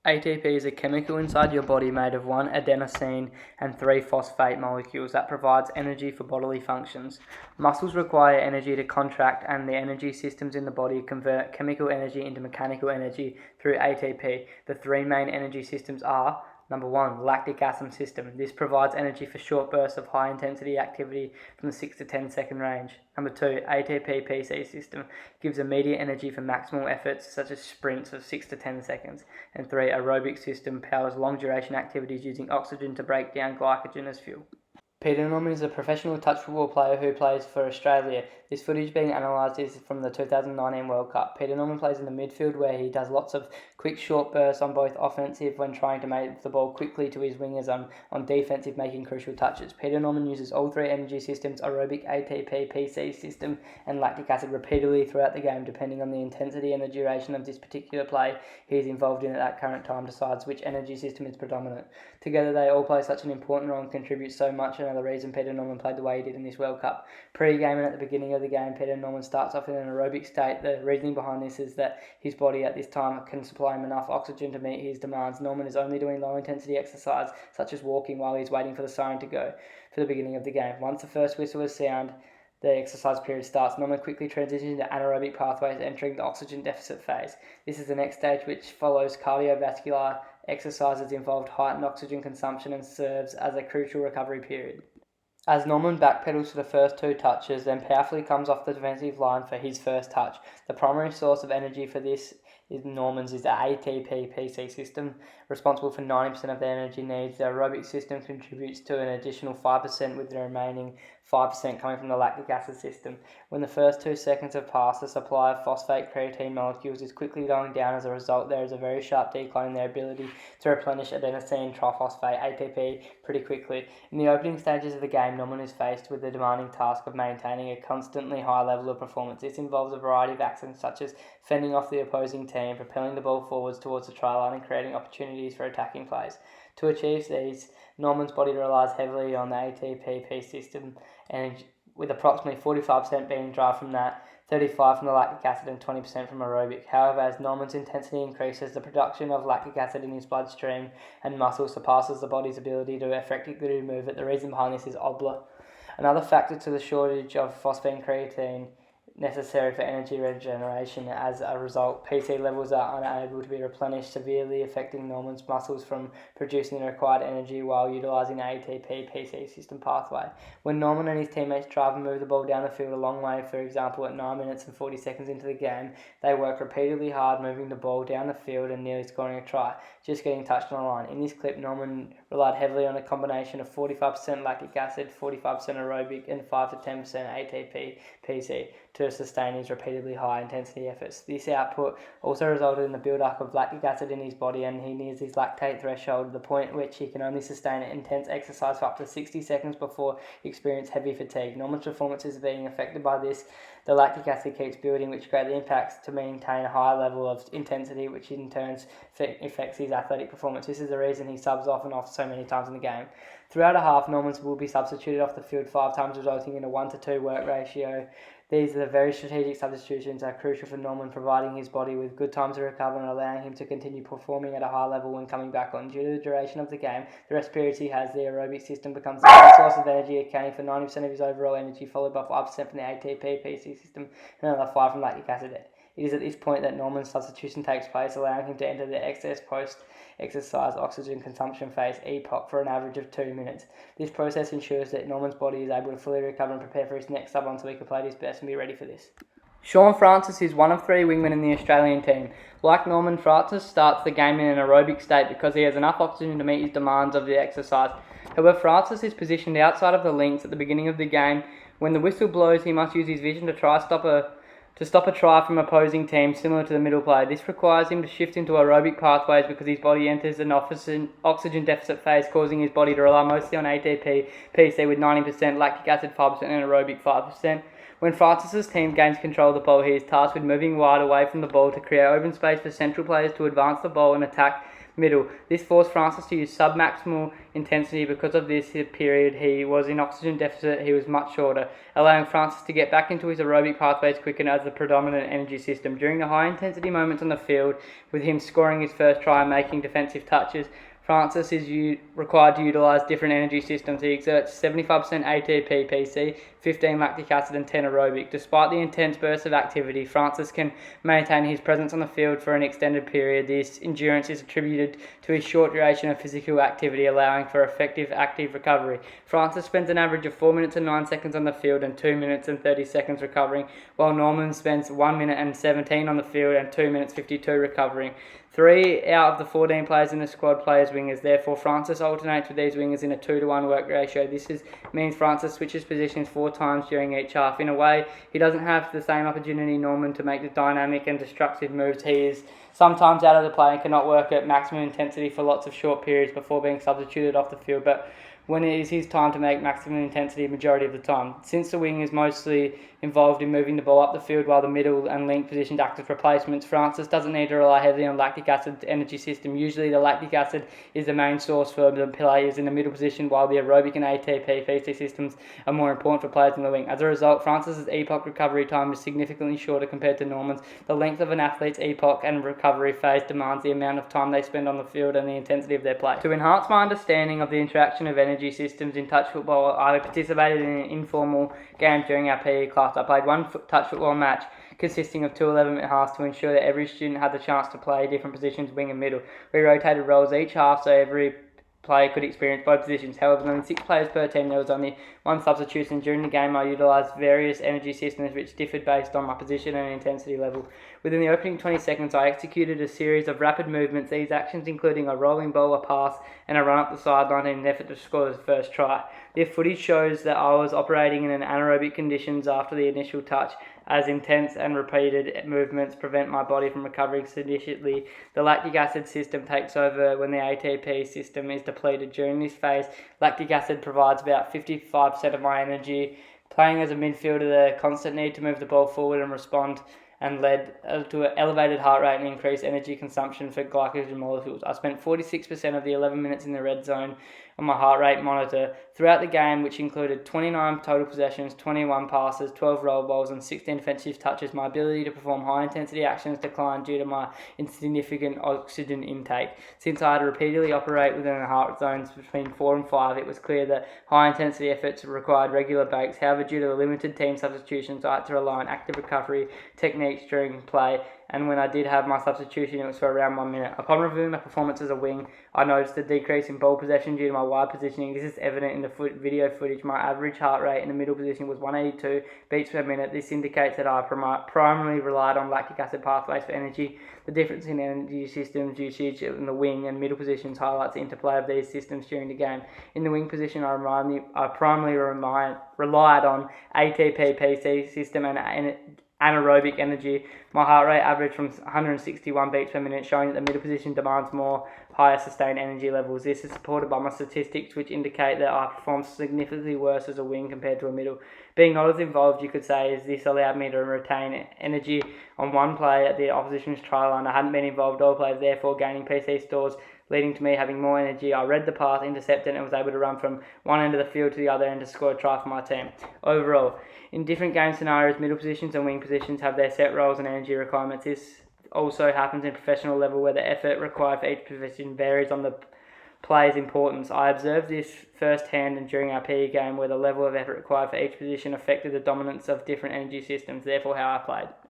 ATP is a chemical inside your body made of 1 adenosine and 3 phosphate molecules that provides energy for bodily functions. Muscles require energy to contract, and the energy systems in the body convert chemical energy into mechanical energy through ATP. The three main energy systems are: Number 1, lactic acid system. This provides energy for short bursts of high intensity activity from the 6 to 10 second range. Number 2, ATP-PC system. Gives immediate energy for maximal efforts such as sprints of 6 to 10 seconds. And 3, aerobic system powers long duration activities using oxygen to break down glycogen as fuel. Peter Norman is a professional touch football player who plays for Australia. This footage being analysed is from the 2019 World Cup. Peter Norman plays in the midfield, where he does lots of quick short bursts on both offensive when trying to make the ball quickly to his wingers, on defensive making crucial touches. Peter Norman uses all three energy systems, aerobic, ATP, PC system and lactic acid, repeatedly throughout the game, depending on the intensity and the duration of this particular play he is involved in at that current time decides which energy system is predominant. Together they all play such an important role and contribute so much, and are the reason Peter Norman played the way he did in this World Cup. Pre-game and at the beginning of the game, Peter Norman starts off in an aerobic state. The reasoning behind this is that his body at this time can supply him enough oxygen to meet his demands. Norman is only doing low intensity exercise such as walking while he's waiting for the siren to go for the beginning of the game. Once the first whistle is sound, the exercise period starts. Norman quickly transitions into anaerobic pathways, entering the oxygen deficit phase. This is the next stage, which follows cardiovascular exercises, involved heightened oxygen consumption, and serves as a crucial recovery period. As Norman backpedals for the first two touches, then powerfully comes off the defensive line for his first touch. The primary source of energy for this is Norman's is the ATP-PC system, responsible for 90% of the energy needs. The aerobic system contributes to an additional 5%, with the remaining 5% coming from the lactic acid system. When the first 2 seconds have passed, the supply of phosphate creatine molecules is quickly going down. As a result, there is a very sharp decline in their ability to replenish adenosine triphosphate, ATP, pretty quickly. In the opening stages of the game, Norman is faced with the demanding task of maintaining a constantly high level of performance. This involves a variety of actions such as fending off the opposing team, propelling the ball forwards towards the try line, and creating opportunities for attacking plays. To achieve these, Norman's body relies heavily on the ATP system, and with approximately 45% being derived from that, 35% from the lactic acid and 20% from aerobic. However, as Norman's intensity increases, the production of lactic acid in his bloodstream and muscle surpasses the body's ability to effectively remove it. The reason behind this is OBLA. Another factor to the shortage of phosphine creatine necessary for energy regeneration. As a result, PC levels are unable to be replenished, severely affecting Norman's muscles from producing the required energy while utilising the ATP-PC system pathway. When Norman and his teammates drive and move the ball down the field a long way, for example at 9 minutes and 40 seconds into the game, they work repeatedly hard moving the ball down the field and nearly scoring a try, just getting touched on the line. In this clip, Norman relied heavily on a combination of 45% lactic acid, 45% aerobic and 5 to 10% ATP-PC to sustain his repeatedly high intensity efforts. This output also resulted in the build-up of lactic acid in his body, and he nears his lactate threshold, the point at which he can only sustain intense exercise for up to 60 seconds before he experiences heavy fatigue. Norman's performance is being affected by this. The lactic acid keeps building, which greatly impacts to maintain a high level of intensity, which in turn affects his athletic performance. This is the reason he subs off and off so many times in the game. Throughout a half, Normans will be substituted off the field 5 times, resulting in a 1-to-2 work ratio. These are the very strategic substitutions are crucial for Norman, providing his body with good time to recover and allowing him to continue performing at a high level when coming back on. Due to the duration of the game, the rest periods he has, the aerobic system becomes the main source of energy, accounting for 90% of his overall energy, followed by 5% from the ATP-PC system and another 5% from lactic acid. It is at this point that Norman's substitution takes place, allowing him to enter the excess post-exercise oxygen consumption phase, EPOC, for an average of 2 minutes. This process ensures that Norman's body is able to fully recover and prepare for his next sub-on so he can play his best and be ready for this. Shaun Francis is one of 3 wingmen in the Australian team. Like Norman, Francis starts the game in an aerobic state because he has enough oxygen to meet his demands of the exercise. However, Francis is positioned outside of the links at the beginning of the game. When the whistle blows, he must use his vision to stop a try from opposing team, similar to the middle play. This requires him to shift into aerobic pathways because his body enters an oxygen deficit phase, causing his body to rely mostly on ATP, PC with 90%, lactic acid 5% and aerobic 5%. When Francis's team gains control of the ball, he is tasked with moving wide away from the ball to create open space for central players to advance the ball and attack middle. This forced Francis to use sub-maximal intensity. Because of this period, he was in oxygen deficit, he was much shorter, allowing Francis to get back into his aerobic pathways quicker as the predominant energy system. During the high-intensity moments on the field, with him scoring his first try and making defensive touches, Francis is required to utilise different energy systems. He exerts 75% ATP PC, 15 lactic acid and 10 aerobic. Despite the intense bursts of activity, Francis can maintain his presence on the field for an extended period. This endurance is attributed to his short duration of physical activity, allowing for effective active recovery. Francis spends an average of 4 minutes and 9 seconds on the field and 2 minutes and 30 seconds recovering, while Norman spends 1 minute and 17 on the field and 2 minutes 52 recovering. 3 out of the 14 players in the squad play as wingers. Therefore, Francis alternates with these wingers in a 2-to-1 work ratio. This means Francis switches positions 4 times during each half. In a way, he doesn't have the same opportunity Norman to make the dynamic and destructive moves. He is sometimes out of the play and cannot work at maximum intensity for lots of short periods before being substituted off the field, but when it is his time to make maximum intensity majority of the time. Since the wing is mostly involved in moving the ball up the field while the middle and link positions act as replacements, Francis doesn't need to rely heavily on lactic acid energy system. Usually the lactic acid is the main source for the players in the middle position, while the aerobic and ATP PC systems are more important for players in the wing. As a result, Francis's epoch recovery time is significantly shorter compared to Norman's. The length of an athlete's epoch and recovery phase demands the amount of time they spend on the field and the intensity of their play. To enhance my understanding of the interaction of energy systems in touch football, I participated in an informal game during our PE class. I played one touch football match consisting of 2 11-minute halves to ensure that every student had the chance to play different positions, wing and middle. We rotated roles each half so every player could experience both positions. However, with only 6 players per team, there was only 1 substitution. During the game, I utilised various energy systems which differed based on my position and intensity level. Within the opening 20 seconds, I executed a series of rapid movements, these actions including a rolling ball, a pass, and a run up the sideline in an effort to score the first try. The footage shows that I was operating in an anaerobic conditions after the initial touch, as intense and repeated movements prevent my body from recovering sufficiently. The lactic acid system takes over when the ATP system is depleted. During this phase, lactic acid provides about 55% of my energy. Playing as a midfielder, the constant need to move the ball forward and respond and led to an elevated heart rate and increased energy consumption for glycogen molecules. I spent 46% of the 11 minutes in the red zone on my heart rate monitor throughout the game, which included 29 total possessions, 21 passes, 12 roll balls, and 16 defensive touches. My ability to perform high-intensity actions declined due to my insignificant oxygen intake. Since I had to repeatedly operate within the heart zones between 4 and 5, it was clear that high-intensity efforts required regular breaks. However, due to the limited team substitutions, I had to rely on active recovery techniques during play, and when I did have my substitution, it was for around 1 minute. Upon reviewing my performance as a wing, I noticed a decrease in ball possession due to my wide positioning. This is evident in the video footage. My average heart rate in the middle position was 182 beats per minute. This indicates that I primarily relied on lactic acid pathways for energy. The difference in energy systems usage in the wing and middle positions highlights the interplay of these systems during the game. In the wing position, I primarily relied on ATP PC system and anaerobic energy. My heart rate averaged from 161 beats per minute, showing that the middle position demands more higher sustained energy levels. This is supported by my statistics, which indicate that I performed significantly worse as a wing compared to a middle. Being not as involved, you could say, as this allowed me to retain energy on one play at the opposition's try line. I hadn't been involved all plays, therefore gaining PC stores, leading to me having more energy. I read the path, intercepted, and was able to run from one end of the field to the other end to score a try for my team. Overall, in different game scenarios, middle positions and wing positions have their set roles and energy requirements. This also happens in professional level, where the effort required for each position varies on the player's importance. I observed this firsthand and during our PE game, where the level of effort required for each position affected the dominance of different energy systems, therefore how I played.